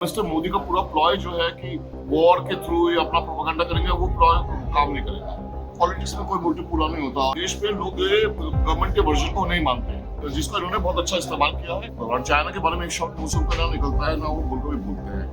Mister Modi का पूरा ploy जो है कि वॉर के थ्रू या अपना प्रोपेगेंडा करेंगे, वो प्लॉय काम नहीं करेगा। पॉलिटिक्स में कोई मोटिव पूरा नहीं होता। देश में लोग गवर्नमेंट के वर्जन को नहीं मानते हैं, तो जिसका इन्होंने बहुत अच्छा इस्तेमाल किया है। और चाइना के बारे में एक शब्द मुंह से उनका ना निकलता है, ना वो बोलकर भी बोलते हैं।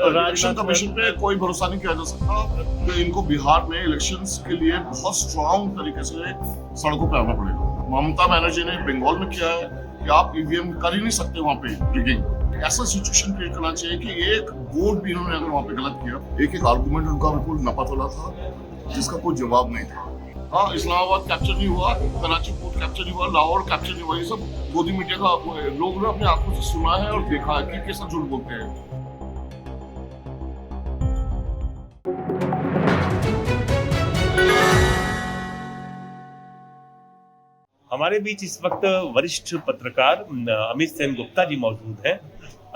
इलेक्शन कमीशन पे कोई भरोसा नहीं किया जा सकता। तो इनको बिहार में इलेक्शंस के लिए बहुत स्ट्रांग तरीके से सड़कों पे आना पड़ेगा। ममता बनर्जी ने बंगाल में किया है कि आप ईवीएम कर ही नहीं सकते वहाँ पे रिगिंग। ऐसा सिचुएशन क्रिएट करना चाहिए कि एक वोट भी इन्होंने अगर वहाँ पे गलत किया, एक आर्गुमेंट उनका बिल्कुल नपतला था जिसका कोई जवाब नहीं था। हाँ, इस्लामाबाद कैप्चर नहीं हुआ, कराची पोर्ट कैप्चर नहीं हुआ, लाहौर कैप्चर नहीं हुआ। ये सब गोदी मीडिया का लोग ने अपने आंखों से सुना है और देखा है कि कैसा झूठ बोलते हैं। हमारे बीच इस वक्त वरिष्ठ पत्रकार अमित सेन गुप्ता जी मौजूद हैं।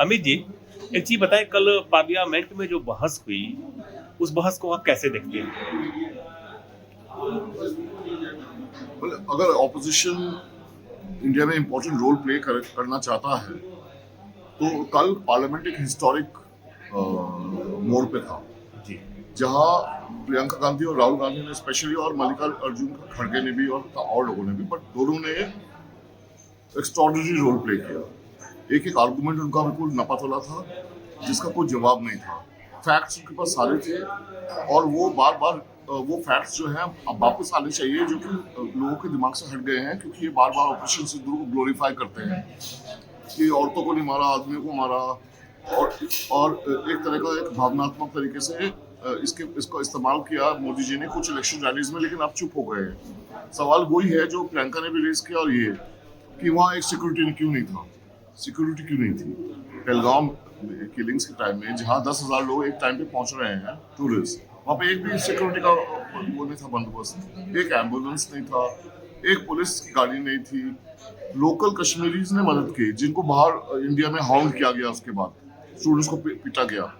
अमित जी, एक चीज बताएं, कल पार्लियामेंट में जो बहस हुई, उस बहस को आप कैसे देखते हैं? अगर ऑपोजिशन इंडिया में इम्पोर्टेंट रोल प्ले करना चाहता है, तो कल पार्लियामेंट एक हिस्टोरिक मोड़ पे था जी, जहां प्रियंका गांधी और राहुल गांधी ने स्पेशली, और मल्लिकार्जुन खड़गे ने भी, और लोगों ने भी, बट दोनों ने एक्स्ट्रॉर्डिनरी रोल प्ले किया। एक आर्गुमेंट उनका बिल्कुल नपतला था जिसका कोई जवाब नहीं था। फैक्ट्स उनके पास सारे थे और वो बार बार वो फैक्ट्स जो हैं अब वापस आने चाहिए, जो कि लोगों के दिमाग से हट गए हैं, क्योंकि ये बार बार ऑपरेशन सिंदूर को ग्लोरीफाई करते हैं कि औरतों को नहीं मारा, आदमियों को मारा, और एक तरह का एक भावनात्मक तरीके से इसको इस्तेमाल किया मोदी जी ने कुछ इलेक्शन रैलीज में, लेकिन अब चुप हो गए हैं। सवाल वही है जो प्रियंका ने भी रेज किया, और ये कि वहाँ एक सिक्योरिटी क्यों नहीं था। सिक्योरिटी क्यों नहीं थी? पहलगाम किलिंग्स के टाइम में, जहाँ 10,000 लोग एक टाइम पे पहुंच रहे हैं टूरिस्ट, वहाँ पे एक भी सिक्योरिटी का वो नहीं था बंदोबस्त। एक एम्बुलेंस नहीं था, एक पुलिस की गाड़ी नहीं थी। लोकल कश्मीरीज ने मदद की, जिनको बाहर इंडिया में हाउंड किया गया, उसके बाद स्टूडेंट्स को पीटा गया।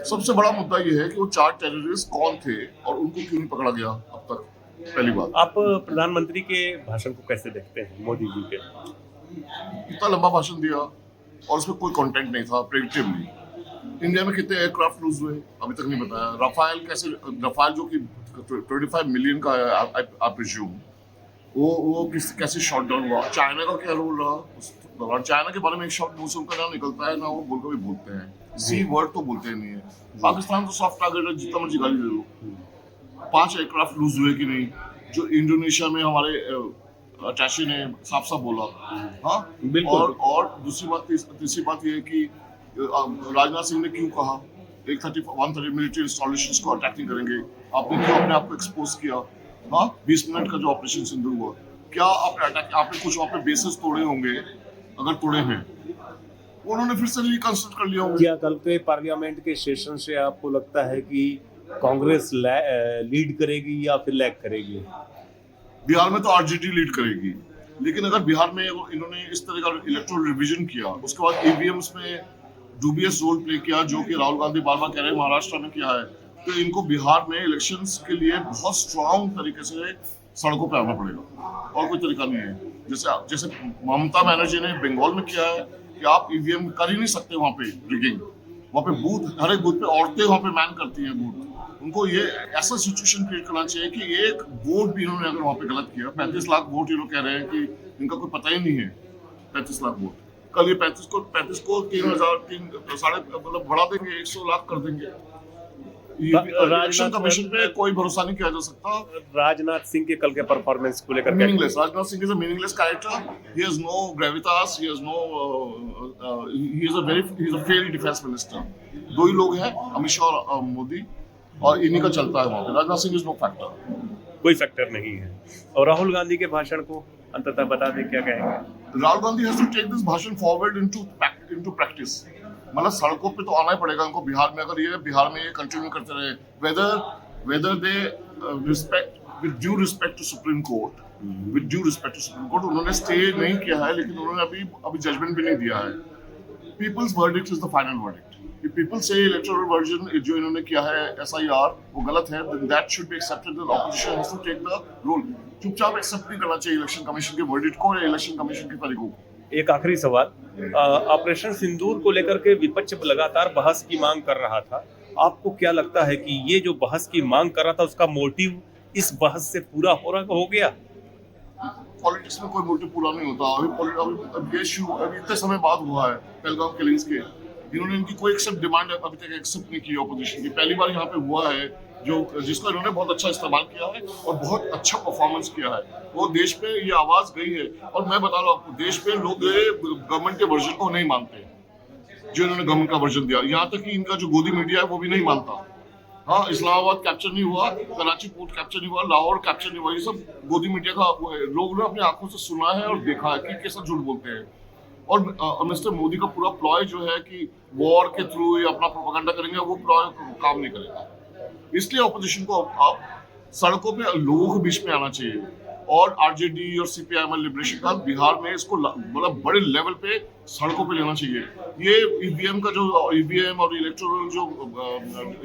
सबसे बड़ा मुद्दा ये है कि वो 4 टेररिस्ट कौन थे और उनको क्यों नहीं पकड़ा गया अब तक। पहली बात, आप प्रधानमंत्री के भाषण को कैसे देखते हैं, मोदी जी के? इतना लंबा भाषण दिया और उसमें कोई कंटेंट नहीं था। प्रेडिक्टिवली इंडिया में कितने एयरक्राफ्ट लूज हुए अभी तक नहीं बताया। रफाल जो कि 25 मिलियन का है, आई प्रिज्यूम, वो कैसे शॉट डाउन हुआ। चाइना का क्या रोल रहा उस दौरान? चाइना के बारे में एक शब्द मुंह से उनका ना निकलता है, ना वो बोलकर भी बोलते हैं। सी वर्ड तो बोलते नहीं है। पाकिस्तान तो सॉफ्ट टारगेट है, जितना मर्जी गाली दे लो। 5 एयरक्राफ्ट लूज हुए कि नहीं, जो इंडोनेशिया में हमारे अटैची ने साफ साफ बोला। हाँ, बिल्कुल। और तीसरी बात ये है कि राजनाथ सिंह ने क्यों कहा 130 मिलिट्री इंस्टॉलेशंस को अटैक नहीं करेंगे। आपने क्यों अपने आप को एक्सपोज किया? हाँ, 20 मिनट का जो ऑपरेशन सिंदूर हुआ, क्या आपने कुछ वहाँ पे बेसिस तोड़े होंगे? अगर तोड़े हैं, उन्होंने फिर से रिकंस्ट्रक्ट कर लिया होगा। क्या कल के पार्लियामेंट के सेशन से आपको लगता है कि कांग्रेस लीड करेगी या फिर लैग करेगी? बिहार में तो आरजेडी लीड करेगी, लेकिन अगर बिहार में इन्होंने इस तरह का इलेक्टोरल रिवीजन किया, उसके बाद ईवीएम्स में डूबियस रोल प्ले किया, जो कि राहुल गांधी बार बार कह रहे हैं महाराष्ट्र में किया है, तो इनको बिहार में इलेक्शंस के लिए बहुत स्ट्रांग तरीके से सड़कों पे आना पड़ेगा, और कोई तरीका नहीं है। जैसे ममता बनर्जी ने बंगाल में किया है कि आप ईवीएम कर ही नहीं सकते वहाँ पे रिगिंग। वहाँ पे बूथ, हर एक बूथ पे औरतें वहाँ पे मैन करती हैं बूथ। उनको ये ऐसा सिचुएशन क्रिएट करना चाहिए कि एक वोट भी इन्होंने अगर वहाँ पे गलत किया, 35 लाख वोट ये लोग कह रहे हैं कि इनका कोई पता ही नहीं है। 35 लाख वोट, कल ये 35 को 3,000 मतलब बढ़ा देंगे, 100 लाख कर देंगे। इलेक्शन कमीशन पे कोई भरोसा नहीं किया जा सकता। राजनाथ सिंह के कल के परफॉर्मेंस को लेकर meaningless. Rajnath Singh is a meaningless character. He has no gravitas, he has no he is a failed defence minister. दो ही लोग हैं, अमित शाह और मोदी, और इन्हीं का चलता है वहाँ पे। Rajnath Singh is no factor, कोई फैक्टर नहीं है। और राहुल गांधी के भाषण को अंततः बता दें, क्या कहेंगे? Rahul Gandhi has to take this bhashan forward into practice. मतलब सड़कों पे तो आना ही पड़ेगा उनको बिहार में, अगर ये बिहार में ये कंटिन्यू करते रहे। Whether they respect, with due respect to supreme court, उन्होंने स्टे नहीं किया है, लेकिन उन्होंने अभी जजमेंट भी नहीं दिया है। People's verdict is the final verdict. If people say electoral version जो इन्होंने किया है SIR वो गलत है, then that should be accepted. The opposition has to take the role. चुपचाप एक्सेप्ट नहीं करना चाहिए इलेक्शन कमीशन के वर्डिक्ट को या इलेक्शन कमीशन के तरीकों को। एक आखिरी सवाल, ऑपरेशन सिंदूर को लेकर के विपक्ष लगातार बहस की मांग कर रहा था। आपको क्या लगता है कि ये जो बहस की मांग कर रहा था उसका मोटिव इस बहस से पूरा हो गया? पॉलिटिक्स में कोई मोटिव पूरा नहीं होता। अभी ये इशू अभी इतने समय बाद हुआ है पहलगाम किलिंग्स के, इन्होंने इनकी कोई डिमांड अभी तक एक्सेप्ट नहीं की ऑपोजिशन की। पहली बार यहाँ पे हुआ है जो जिसका इन्होंने बहुत अच्छा इस्तेमाल किया है और बहुत अच्छा परफॉर्मेंस किया है। वो देश पे ये आवाज गई है और मैं बता रहा हूँ आपको, देश पे लोग गवर्नमेंट के वर्जन को नहीं मानते जो इन्होंने गवर्नमेंट का वर्जन दिया। यहाँ तक कि इनका जो गोदी मीडिया है वो भी नहीं मानता। हाँ, इस्लामाबाद कैप्चर नहीं हुआ, कराची पोर्ट कैप्चर नहीं हुआ, लाहौर कैप्चर नहीं हुआ, ये सब गोदी मीडिया का वो है। लोगों ने अपनी आंखों से सुना है और देखा है कि कैसा झूठ बोलते हैं। और मिस्टर मोदी का पूरा प्लॉय जो है कि वॉर के थ्रू ये अपना प्रोपेगेंडा करेंगे, वो प्लॉय काम नहीं करेगा। इसलिए ऑपोजिशन को अब सड़कों पे लोगों के बीच में आना चाहिए और आरजेडी और सीपीआई लिबरेशन का बिहार में इसको मतलब बड़े लेवल पे सड़कों पे लेना चाहिए। ये ईवीएम का जो ईवीएम और इलेक्टोरल जो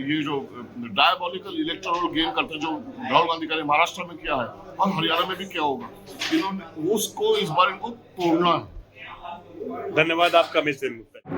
ये जो डायबॉलिकल इलेक्टोरल गेम करते हैं जो राहुल गांधी का महाराष्ट्र में किया है और हरियाणा में भी क्या होगा, इन्होंने उसको इस बार इनको तोड़ना है। धन्यवाद आपका मिस्टर गुप्ता।